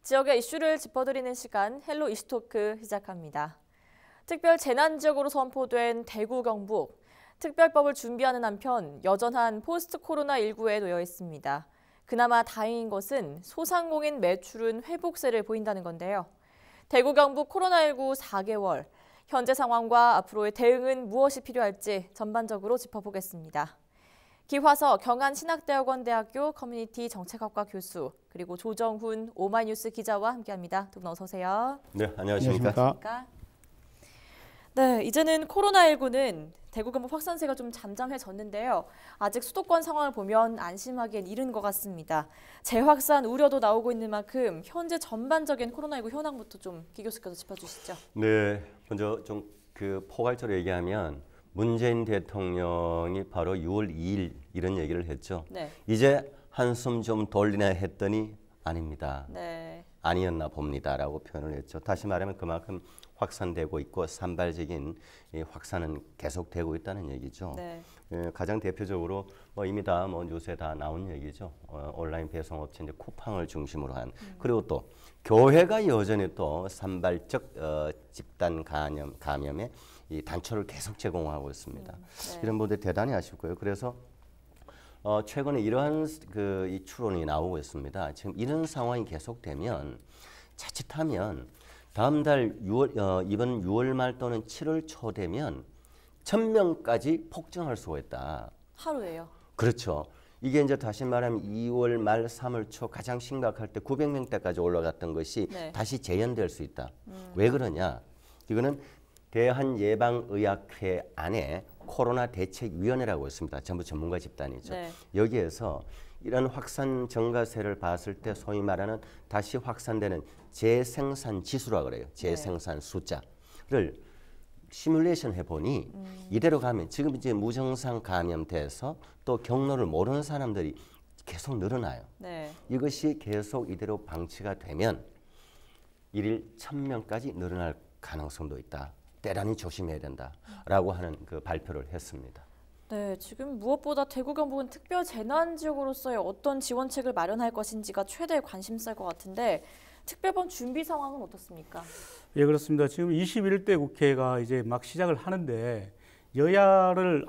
지역의 이슈를 짚어드리는 시간 헬로 이슈토크 시작합니다. 특별 재난지역으로 선포된 대구, 경북. 특별법을 준비하는 한편 여전한 포스트 코로나19에 놓여 있습니다. 그나마 다행인 것은 소상공인 매출은 회복세를 보인다는 건데요. 대구, 경북 코로나19 4개월. 현재 상황과 앞으로의 대응은 무엇이 필요할지 전반적으로 짚어보겠습니다. 기화서 경안신학대학원대학교 커뮤니티 정책학과 교수 그리고 조정훈 오마이뉴스 기자와 함께합니다. 두 분 어서 오세요. 네, 안녕하십니까. 네, 이제는 코로나19는 대구, 경북 확산세가 좀 잠잠해졌는데요. 아직 수도권 상황을 보면 안심하기엔 이른 것 같습니다. 재확산 우려도 나오고 있는 만큼 현재 전반적인 코로나19 현황부터 좀 기 교수께서 짚어주시죠. 네, 먼저 좀 포괄적으로 얘기하면 문재인 대통령이 바로 6월 2일 이런 얘기를 했죠. 네. 이제 한숨 좀 돌리나 했더니 아닙니다. 네. 아니었나 봅니다라고 표현을 했죠. 다시 말하면 그만큼 확산되고 있고 산발적인 확산은 계속되고 있다는 얘기죠. 네. 가장 대표적으로 이미 다 뉴스에 다 나온 얘기죠. 온라인 배송업체 이제 쿠팡을 중심으로 한 그리고 또 교회가 여전히 또 산발적 집단 감염에 이 단초를 계속 제공하고 있습니다. 네. 이런 분들 대단히 아쉽고요. 그래서 최근에 이러한 이 추론이 나오고 있습니다. 지금 이런 상황이 계속되면 자칫하면 다음 달 이번 6월 말 또는 7월 초 되면 1,000명까지 폭증할 수가 있다. 하루에요? 그렇죠. 이게 이제 다시 말하면 2월 말 3월 초 가장 심각할 때 900명대까지 올라갔던 것이 네. 다시 재현될 수 있다. 왜 그러냐? 이거는 대한예방의학회 안에 코로나 대책위원회라고 있습니다. 전부 전문가 집단이죠. 네. 여기에서 이런 확산 증가세를 봤을 때 소위 말하는 다시 확산되는 재생산 지수라고 그래요. 재생산 숫자를 시뮬레이션 해보니 이대로 가면 지금 이제 무증상 감염돼서 또 경로를 모르는 사람들이 계속 늘어나요. 네. 이것이 계속 이대로 방치가 되면 일일 1,000명까지 늘어날 가능성도 있다. 대단히 조심해야 된다라고 하는 그 발표를 했습니다. 네, 지금 무엇보다 대구, 경북은 특별 재난지역으로서의 어떤 지원책을 마련할 것인지가 최대 관심사일 것 같은데 특별법 준비 상황은 어떻습니까? 예, 그렇습니다. 지금 21대 국회가 이제 막 시작을 하는데 여야를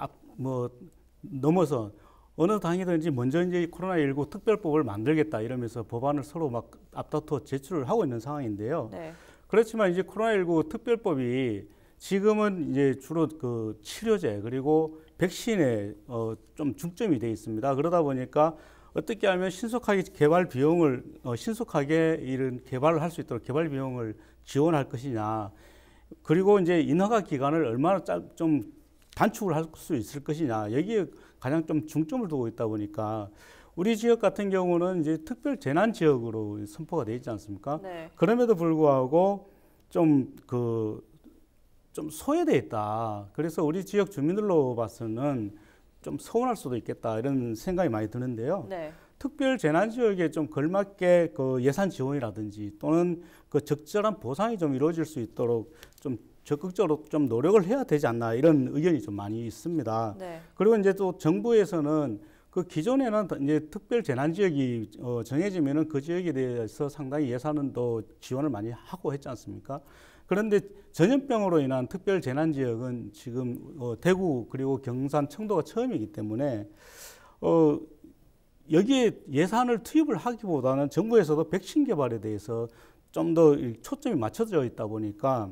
넘어서 어느 당이든지 먼저 이제 코로나19 특별법을 만들겠다 이러면서 법안을 서로 막 앞다투어 제출을 하고 있는 상황인데요. 네. 그렇지만 이제 코로나19 특별법이 지금은 이제 주로 그 치료제 그리고 백신에 좀 중점이 돼 있습니다. 그러다 보니까 어떻게 하면 신속하게 개발 비용을 신속하게 이런 개발을 할 수 있도록 개발 비용을 지원할 것이냐, 그리고 이제 인허가 기간을 얼마나 좀 단축을 할 수 있을 것이냐, 여기에 가장 좀 중점을 두고 있다 보니까 우리 지역 같은 경우는 이제 특별 재난 지역으로 선포가 돼 있지 않습니까? 네. 그럼에도 불구하고 좀 소외돼 있다. 그래서 우리 지역 주민들로 봐서는 좀 서운할 수도 있겠다 이런 생각이 많이 드는데요. 네. 특별 재난 지역에 좀 걸맞게 그 예산 지원이라든지 또는 그 적절한 보상이 좀 이루어질 수 있도록 좀 적극적으로 좀 노력을 해야 되지 않나 이런 의견이 좀 많이 있습니다. 네. 그리고 이제 또 정부에서는 그 기존에는 이제 특별 재난 지역이 정해지면은 그 지역에 대해서 상당히 예산은 또 지원을 많이 하고 했지 않습니까? 그런데 전염병으로 인한 특별 재난 지역은 지금 대구 그리고 경산, 청도가 처음이기 때문에 여기에 예산을 투입을 하기보다는 정부에서도 백신 개발에 대해서 좀 더 초점이 맞춰져 있다 보니까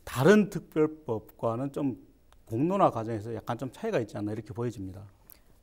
다른 특별법과는 좀 공론화 과정에서 약간 좀 차이가 있지 않나 이렇게 보여집니다.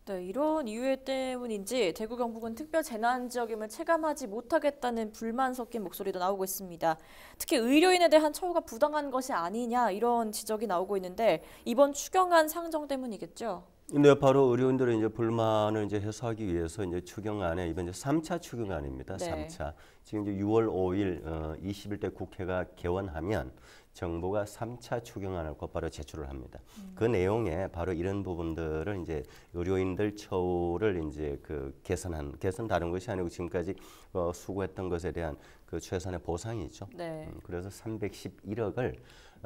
네, 이런 이유 때문인지 대구, 경북은 특별 재난 지역임을 체감하지 못하겠다는 불만 섞인 목소리도 나오고 있습니다. 특히 의료인에 대한 처우가 부당한 것이 아니냐 이런 지적이 나오고 있는데 이번 추경안 상정 때문이겠죠? 네, 바로 의료인들의 이제 불만을 이제 해소하기 위해서 이제 추경안에 이번 이제 3차 추경안입니다. 네. 3차. 지금 이제 6월 5일 21대 국회가 개원하면 정부가 3차 추경안을 곧바로 제출을 합니다. 그 내용에 바로 이런 부분들을 이제 의료인들 처우를 이제 개선 다른 것이 아니고 지금까지 수고했던 것에 대한 그 최선의 보상이죠. 네. 그래서 311억을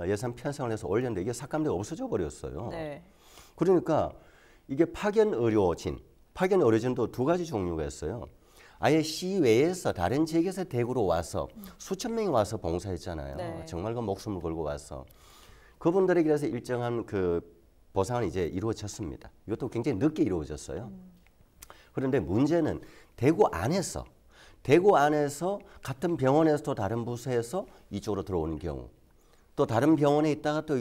예산 편성을 해서 올렸는데 이게 삭감되고 없어져 버렸어요. 네. 그러니까 이게 파견 의료진도 두 가지 종류가 있어요. 아예 시외에서 다른 지역에서 대구로 와서 수천 명이 와서 봉사했잖아요. 네. 정말 그 목숨을 걸고 와서 그분들에게 그래서 일정한 그 보상은 이제 이루어졌습니다. 이것도 굉장히 늦게 이루어졌어요. 그런데 문제는 대구 안에서 같은 병원에서 또 다른 부서에서 이쪽으로 들어오는 경우, 또 다른 병원에 있다가 또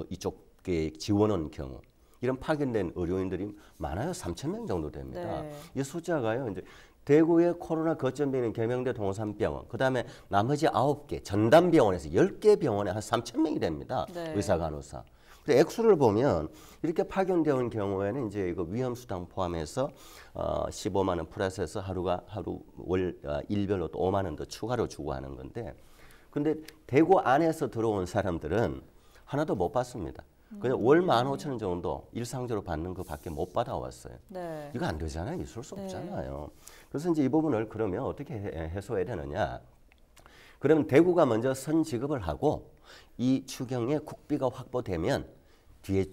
이쪽에 지원하는 경우, 이런 파견된 의료인들이 많아요. 3,000명 정도 됩니다. 네. 이 숫자가요. 이제 대구의 코로나 거점병원 계명대 동산병원, 그다음에 나머지 9개 전담병원에서 10개 병원에 한 3,000명이 됩니다. 네. 의사 간호사. 그래서 액수를 보면 이렇게 파견되어 온 경우에는 이제 이거 위험수당 포함해서 15만 원 플러스해서 하루 일별로 또 5만 원 더 추가로 주고 하는 건데, 근데 대구 안에서 들어온 사람들은 하나도 못 받습니다. 그냥 월 15,000원 정도 일상적으로 받는 것밖에 못 받아왔어요. 네. 이거 안 되잖아요. 있을 수 네. 없잖아요. 그래서 이제 이 부분을 그러면 어떻게 해소해야 되느냐? 그러면 대구가 먼저 선지급을 하고 이 추경에 국비가 확보되면 뒤에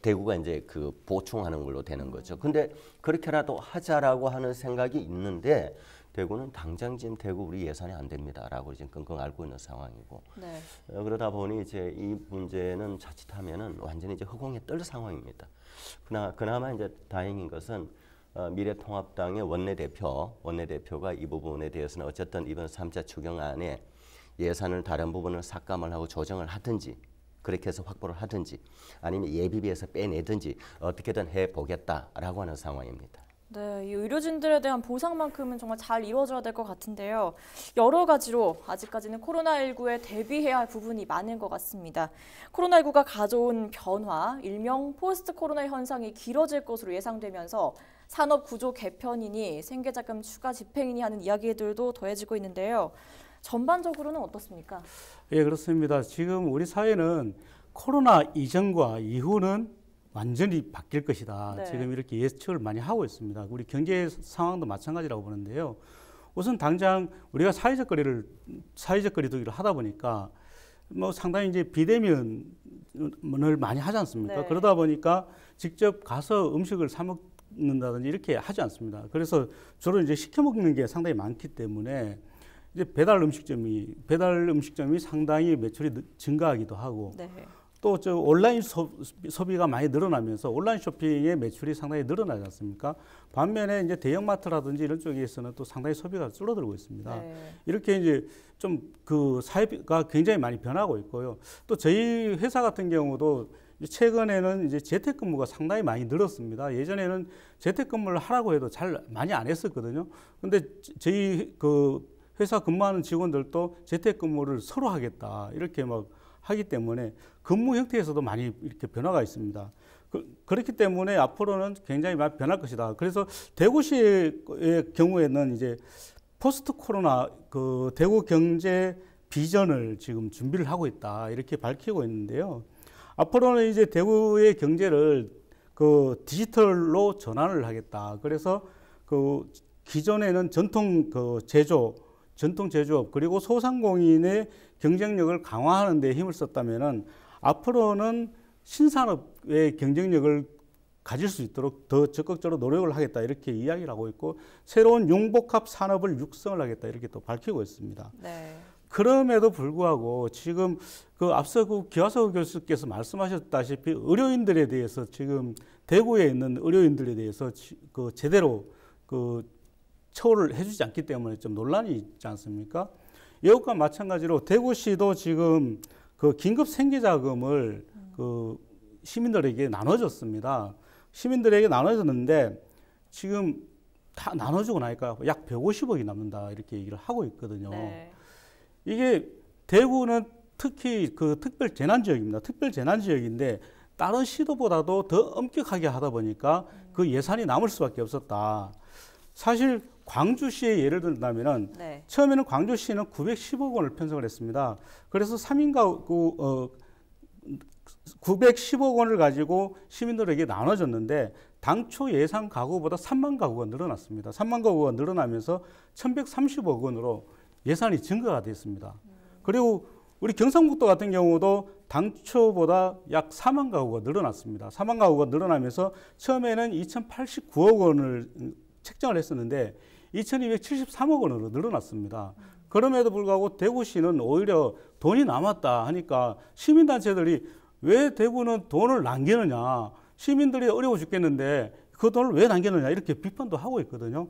대구가 이제 그 보충하는 걸로 되는 거죠. 근데 그렇게라도 하자라고 하는 생각이 있는데 대구는 당장 지금 대구 우리 예산이 안 됩니다라고 지금 끙끙 앓고 있는 상황이고, 네. 그러다 보니 이제 이 문제는 자칫하면은 완전히 이제 허공에 뜰 상황입니다. 그나마 이제 다행인 것은 미래통합당의 원내대표가 이 부분에 대해서는 어쨌든 이번 3차 추경안에 예산을 다른 부분을 삭감을 하고 조정을 하든지, 그렇게 해서 확보를 하든지, 아니면 예비비에서 빼내든지 어떻게든 해보겠다라고 하는 상황입니다. 네, 이 의료진들에 대한 보상만큼은 정말 잘 이루어져야 될 것 같은데요. 여러 가지로 아직까지는 코로나19에 대비해야 할 부분이 많은 것 같습니다. 코로나19가 가져온 변화, 일명 포스트 코로나 현상이 길어질 것으로 예상되면서 산업 구조 개편이니 생계자금 추가 집행이니 하는 이야기들도 더해지고 있는데요. 전반적으로는 어떻습니까? 예, 그렇습니다. 지금 우리 사회는 코로나 이전과 이후는 완전히 바뀔 것이다. 네. 지금 이렇게 예측을 많이 하고 있습니다. 우리 경제 상황도 마찬가지라고 보는데요. 우선 당장 우리가 사회적 거리두기를 하다 보니까 뭐 상당히 이제 비대면을 많이 하지 않습니까? 네. 그러다 보니까 직접 가서 음식을 사 먹는다든지 이렇게 하지 않습니다. 그래서 주로 이제 시켜 먹는 게 상당히 많기 때문에 이제 배달 음식점이 상당히 매출이 증가하기도 하고, 네. 또 저 온라인 소비가 많이 늘어나면서 온라인 쇼핑의 매출이 상당히 늘어나지 않습니까? 반면에 이제 대형마트라든지 이런 쪽에서는 또 상당히 소비가 줄어들고 있습니다. 네. 이렇게 이제 좀 그 사회가 굉장히 많이 변하고 있고요. 또 저희 회사 같은 경우도 최근에는 이제 재택근무가 상당히 많이 늘었습니다. 예전에는 재택근무를 하라고 해도 잘 많이 안 했었거든요. 근데 저희 그 회사 근무하는 직원들도 재택근무를 서로 하겠다 이렇게 막 하기 때문에 근무 형태에서도 많이 이렇게 변화가 있습니다. 그렇기 때문에 앞으로는 굉장히 많이 변할 것이다. 그래서 대구시의 경우에는 이제 포스트 코로나 그 대구 경제 비전을 지금 준비를 하고 있다 이렇게 밝히고 있는데요. 앞으로는 이제 대구의 경제를 그 디지털로 전환을 하겠다. 그래서 그 기존에는 전통 제조업 그리고 소상공인의 경쟁력을 강화하는 데 힘을 썼다면은 앞으로는 신산업의 경쟁력을 가질 수 있도록 더 적극적으로 노력을 하겠다 이렇게 이야기를 하고 있고, 새로운 융복합 산업을 육성을 하겠다 이렇게 또 밝히고 있습니다. 네. 그럼에도 불구하고 지금 그 앞서 그 기화석 교수께서 말씀하셨다시피 의료인들에 대해서 지금 대구에 있는 의료인들에 대해서 그 제대로 그 처우를 해주지 않기 때문에 좀 논란이 있지 않습니까? 이것과 마찬가지로 대구시도 지금 그 긴급 생계자금을 그 시민들에게 나눠줬습니다. 시민들에게 나눠줬는데 지금 다 나눠주고 나니까 약 150억이 남는다 이렇게 얘기를 하고 있거든요. 네. 이게 대구는 특히 그 특별 재난 지역입니다. 특별 재난 지역인데 다른 시도보다도 더 엄격하게 하다 보니까 그 예산이 남을 수밖에 없었다. 사실 광주시의 예를 든다면은 네. 처음에는 광주시는 910억 원을 편성을 했습니다. 그래서 3인 가구 910억 원을 가지고 시민들에게 나눠줬는데 당초 예상 가구보다 3만 가구가 늘어났습니다. 3만 가구가 늘어나면서 1,130억 원으로 예산이 증가가 됐습니다. 그리고 우리 경상북도 같은 경우도 당초보다 약 4만 가구가 늘어났습니다. 4만 가구가 늘어나면서 처음에는 2,089억 원을 책정을 했었는데 2,273억 원으로 늘어났습니다. 그럼에도 불구하고 대구시는 오히려 돈이 남았다 하니까 시민단체들이 왜 대구는 돈을 남기느냐, 시민들이 어려워 죽겠는데 그 돈을 왜 남기느냐 이렇게 비판도 하고 있거든요.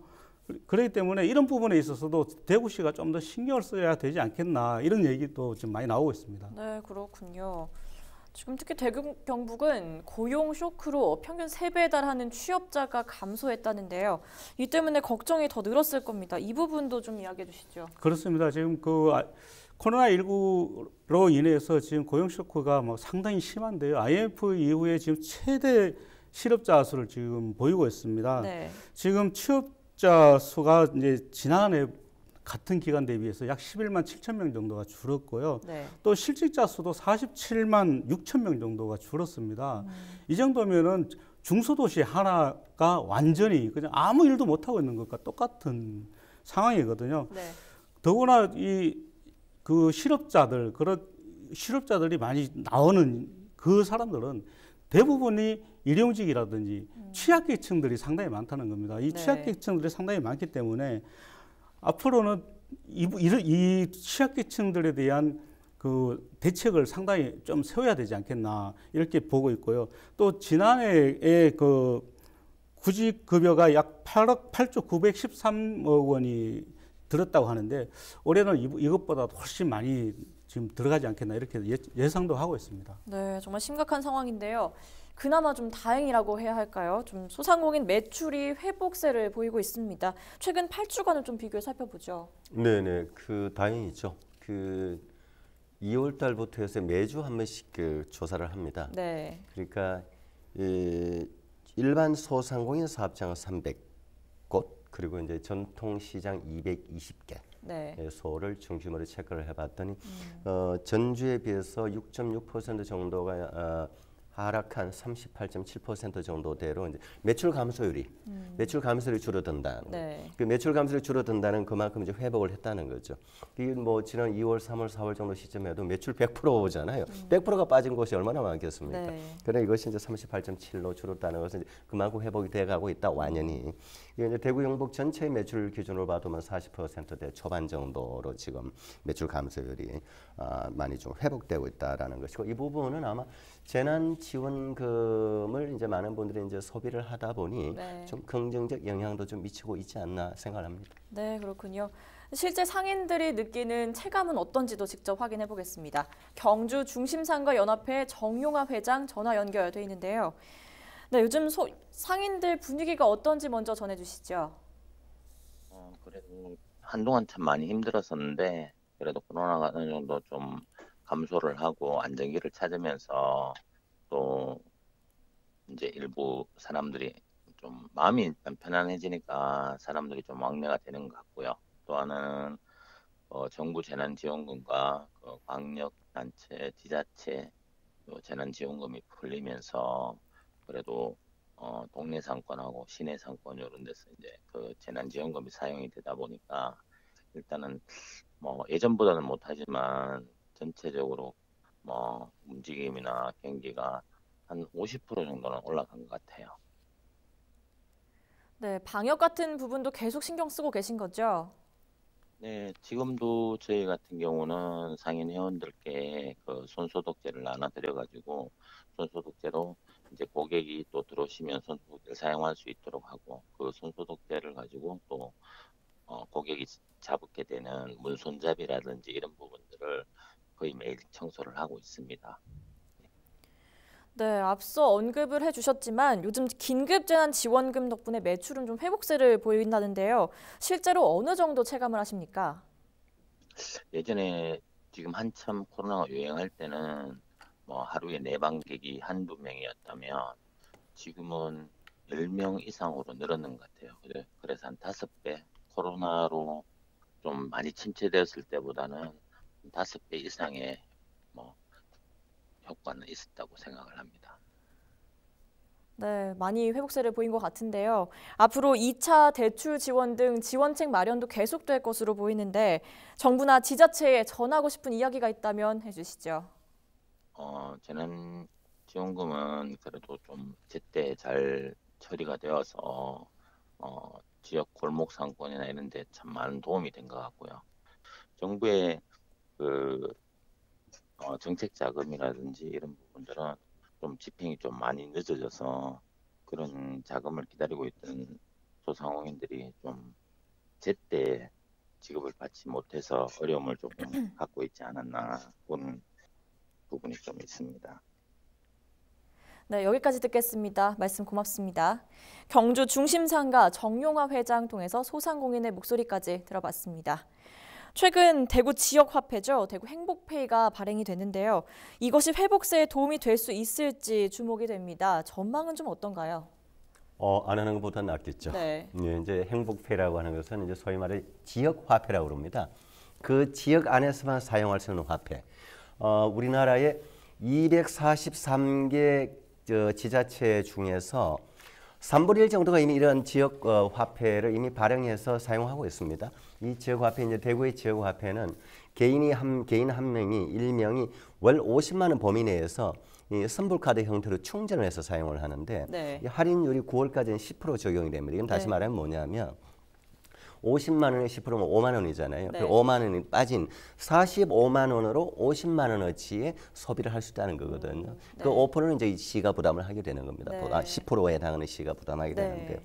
그렇기 때문에 이런 부분에 있어서도 대구시가 좀 더 신경을 써야 되지 않겠나 이런 얘기도 지금 많이 나오고 있습니다. 네, 그렇군요. 지금 특히 대구 경북은 고용 쇼크로 평균 3배에 달하는 취업자가 감소했다는데요. 이 때문에 걱정이 더 늘었을 겁니다. 이 부분도 좀 이야기해 주시죠. 그렇습니다. 지금 코로나19로 인해서 지금 고용 쇼크가 뭐 상당히 심한데요. IMF 이후에 지금 최대 실업자 수를 지금 보이고 있습니다. 네. 지금 취업자 수가 이제 지난해 같은 기간 대비해서 약 11만 7천 명 정도가 줄었고요. 네. 또 실직자 수도 47만 6천 명 정도가 줄었습니다. 이 정도면은 중소도시 하나가 완전히 그냥 아무 일도 못 하고 있는 것과 똑같은 상황이거든요. 네. 더구나 그 실업자들이 많이 나오는 그 사람들은 대부분이 일용직이라든지 취약계층들이 상당히 많다는 겁니다. 이 네. 취약계층들이 상당히 많기 때문에 앞으로는 이 취약계층들에 대한 그 대책을 상당히 좀 세워야 되지 않겠나 이렇게 보고 있고요. 또 지난해에 그 구직급여가 약 8조 913억 원이 들었다고 하는데 올해는 이것보다 훨씬 많이 지금 들어가지 않겠나 이렇게 예상도 하고 있습니다. 네, 정말 심각한 상황인데요. 그나마 좀 다행이라고 해야 할까요? 좀 소상공인 매출이 회복세를 보이고 있습니다. 최근 8주간을 좀 비교해 살펴보죠. 네네, 다행이죠. 2월 달부터 해서 매주 한 번씩 조사를 합니다. 네. 그러니까 일반 소상공인 사업장은 300곳, 그리고 이제 전통시장 220개. 네. 소를 중심으로 체크를 해봤더니 전주에 비해서 6.6% 정도가 하락한 38.7% 정도대로 이제 매출 감소율이 줄어든다는 네. 그 매출 감소율이 줄어든다는 그만큼 이제 회복을 했다는 거죠. 이게 뭐 지난 2월, 3월, 4월 정도 시점에도 매출 100%잖아요. 100%가 빠진 곳이 얼마나 많겠습니까? 네. 그러나 이것이 이제 38.7로 줄었다는 것은 이제 그만큼 회복이 돼가고 있다 완연히. 이게 이제 대구 영북 전체 매출 기준으로 봐도만 40%대 초반 정도로 지금 매출 감소율이 많이 좀 회복되고 있다라는 것이고, 이 부분은 아마 재난지원금을 이제 많은 분들이 이제 소비를 하다 보니 네. 좀 긍정적 영향도 좀 미치고 있지 않나 생각합니다. 네, 그렇군요. 실제 상인들이 느끼는 체감은 어떤지도 직접 확인해 보겠습니다. 경주 중심상가 연합회 정용화 회장 전화 연결돼 있는데요. 네, 요즘 상인들 분위기가 어떤지 먼저 전해주시죠. 그래도 한동안 참 많이 힘들었었는데 그래도 코로나가 어느 정도 좀 감소를 하고 안정기를 찾으면서 또 이제 일부 사람들이 좀 마음이 일단 편안해지니까 사람들이 좀 왕래가 되는 것 같고요. 또 하나는 정부 재난지원금과 광역단체, 지자체 재난지원금이 풀리면서 그래도 동네 상권하고 시내 상권 이런 데서 이제 그 재난지원금이 사용이 되다 보니까 일단은 뭐 예전보다는 못하지만 전체적으로 뭐 움직임이나 경기가 한 50% 정도는 올라간 것 같아요. 네, 방역 같은 부분도 계속 신경 쓰고 계신 거죠? 네, 지금도 저희 같은 경우는 상인 회원들께 그 손소독제를 나눠드려가지고 손소독제로 이제 고객이 또 들어오시면 손소독제를 사용할 수 있도록 하고 그 손소독제를 가지고 또 고객이 잡게 되는 문손잡이라든지 이런 부분들을 거의 매일 청소를 하고 있습니다. 네, 앞서 언급을 해주셨지만 요즘 긴급재난지원금 덕분에 매출은 좀 회복세를 보인다는데요. 실제로 어느 정도 체감을 하십니까? 예전에 지금 한참 코로나가 유행할 때는 뭐 하루에 내방객이 한두 명이었다면 지금은 10명 이상으로 늘었는 것 같아요. 그래서 한 5배, 코로나로 좀 많이 침체되었을 때보다는 5배 이상의 뭐 효과는 있었다고 생각을 합니다. 네, 많이 회복세를 보인 것 같은데요. 앞으로 2차 대출 지원 등 지원책 마련도 계속될 것으로 보이는데 정부나 지자체에 전하고 싶은 이야기가 있다면 해주시죠. 재난지원금은 그래도 좀 제때 잘 처리가 되어서 지역 골목 상권이나 이런 데 참 많은 도움이 된 것 같고요. 정부의 그 정책 자금이라든지 이런 부분들은 좀 집행이 좀 많이 늦어져서 그런 자금을 기다리고 있던 소상공인들이 좀 제때 지급을 받지 못해서 어려움을 조금 갖고 있지 않았나 보는 부분이 좀 있습니다. 네, 여기까지 듣겠습니다. 말씀 고맙습니다. 경주 중심상가 정용화 회장 통해서 소상공인의 목소리까지 들어봤습니다. 최근 대구 지역화폐죠. 대구 행복페이가 발행이 됐는데요. 이것이 회복세에 도움이 될 수 있을지 주목이 됩니다. 전망은 좀 어떤가요? 안 하는 것보다 낫겠죠. 네. 예, 이제 행복회라고 하는 것은 이제 소위 말해 지역 화폐라고 그럽니다. 그 지역 안에서만 사용할 수 있는 화폐. 우리나라의 243개 지자체 중에서 3분의 1 정도가 이미 이런 지역 화폐를 이미 발행해서 사용하고 있습니다. 이 지역 화폐, 이제 대구의 지역 화폐는 개인 한 명이 일명이 월 50만 원 범위 내에서 이 선불카드 형태로 충전을 해서 사용을 하는데 네. 이 할인율이 9월까지는 10% 적용이 됩니다. 이건 다시 네. 말하면 뭐냐면 50만 원에 10%면 5만 원이잖아요. 네. 그 5만 원이 빠진 45만 원으로 50만 원어치의 소비를 할 수 있다는 거거든요. 네. 그 5%는 이제 시가 부담을 하게 되는 겁니다. 네. 10%에 해당하는 시가 부담하게 네. 되는데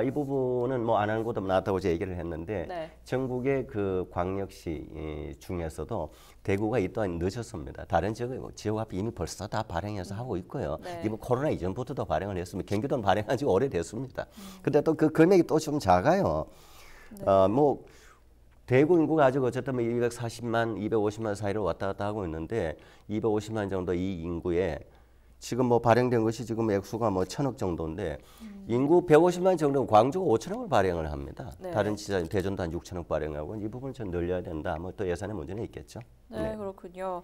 이 부분은 뭐 안 하는 것도 낫다고 제가 얘기를 했는데 네. 전국의 그 광역시 중에서도 대구가 이 또한 늦었습니다. 다른 지역 앞에 이미 벌써 다 발행해서 하고 있고요. 네. 이번 코로나 이전부터도 발행을 했습니다. 경기도는 발행한 지 오래됐습니다. 근데 또 그 금액이 또 좀 작아요. 네. 뭐 대구 인구가 아직 어쨌든 240만, 250만 사이로 왔다 갔다 하고 있는데 250만 정도 이 인구에 지금 뭐 발행된 것이 지금 액수가 뭐 1,000억 정도인데 인구 150만 정도는 광주가 5천억을 발행을 합니다. 네. 다른 지자 대전도 한 6천억 발행하고 이 부분을 좀 늘려야 된다. 뭐 또 예산의 문제는 있겠죠. 네, 그렇군요.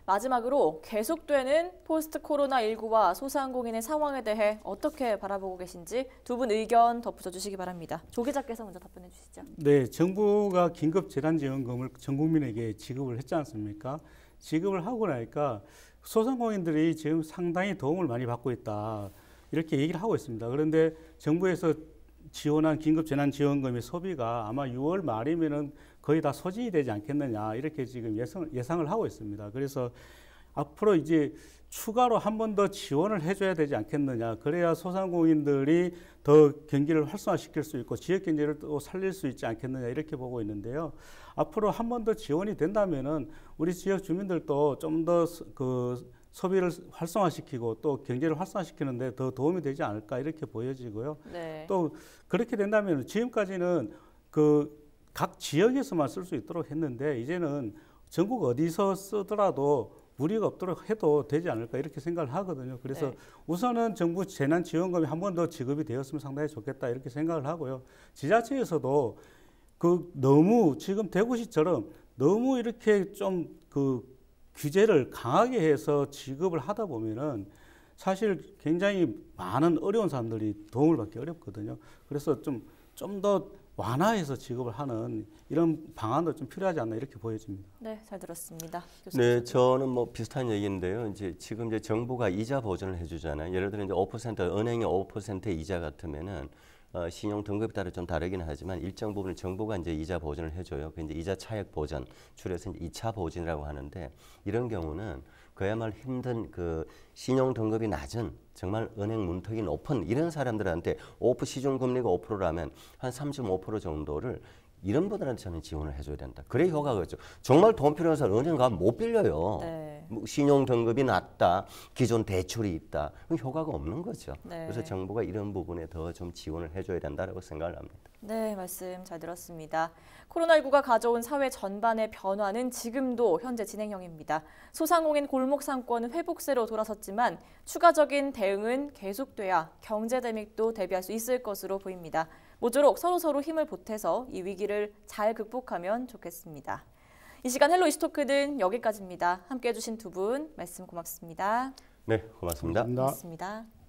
마지막으로 계속되는 포스트 코로나19와 소상공인의 상황에 대해 어떻게 바라보고 계신지 두 분 의견 덧붙여 주시기 바랍니다. 조 기자께서 먼저 답변해 주시죠. 네, 정부가 긴급 재난지원금을 전 국민에게 지급을 했지 않습니까? 지급을 하고 나니까 소상공인들이 지금 상당히 도움을 많이 받고 있다. 이렇게 얘기를 하고 있습니다. 그런데 정부에서 지원한 긴급 재난지원금의 소비가 아마 6월 말이면은 거의 다 소진이 되지 않겠느냐 이렇게 지금 예상을 하고 있습니다. 그래서 앞으로 이제 추가로 한 번 더 지원을 해줘야 되지 않겠느냐. 그래야 소상공인들이 더 경기를 활성화시킬 수 있고 지역 경제를 또 살릴 수 있지 않겠느냐 이렇게 보고 있는데요. 앞으로 한 번 더 지원이 된다면은 우리 지역 주민들도 좀 더 그 소비를 활성화시키고 또 경제를 활성화시키는데 더 도움이 되지 않을까 이렇게 보여지고요. 네. 또 그렇게 된다면 지금까지는 그 각 지역에서만 쓸 수 있도록 했는데 이제는 전국 어디서 쓰더라도 무리가 없도록 해도 되지 않을까 이렇게 생각을 하거든요. 그래서 네. 우선은 정부 재난지원금이 한 번 더 지급이 되었으면 상당히 좋겠다 이렇게 생각을 하고요. 지자체에서도 그 너무 지금 대구시처럼 너무 이렇게 좀 그 규제를 강하게 해서 지급을 하다 보면은 사실 굉장히 많은 어려운 사람들이 도움을 받기 어렵거든요. 그래서 좀 더 완화해서 지급을 하는 이런 방안도 좀 필요하지 않나 이렇게 보여집니다. 네, 잘 들었습니다. 네, 저는 뭐 비슷한 얘기인데요. 이제 지금 이제 정부가 이자 보전을 해주잖아요. 예를 들어 이제 5% 은행의 5% 이자 같으면은 신용 등급에 따라 좀 다르긴 하지만 일정 부분을 정부가 이제 이자 보전을 해줘요. 그 이제 이자 차액 보전, 줄여서 이제 2차 보전이라고 하는데 이런 경우는 그야말로 힘든 그 신용 등급이 낮은 정말 은행 문턱이 높은 이런 사람들한테 시중 금리가 5%라면 한 3.5% 정도를 이런 분들한테 저는 지원을 해줘야 된다. 그래 효과가 있죠. 정말 돈 필요한 사람 은행 가면 못 빌려요. 네. 뭐 신용 등급이 낮다, 기존 대출이 있다, 그럼 효과가 없는 거죠. 네. 그래서 정부가 이런 부분에 더 좀 지원을 해줘야 된다라고 생각을 합니다. 네, 말씀 잘 들었습니다. 코로나19가 가져온 사회 전반의 변화는 지금도 현재 진행형입니다. 소상공인 골목 상권은 회복세로 돌아섰지만 추가적인 대응은 계속돼야 경제 대믹도 대비할 수 있을 것으로 보입니다. 모쪼록 서로 힘을 보태서 이 위기를 잘 극복하면 좋겠습니다. 이 시간 헬로 이슈토크는 여기까지입니다. 함께해 주신 두 분 말씀 고맙습니다. 네, 고맙습니다. 감사합니다. 고맙습니다.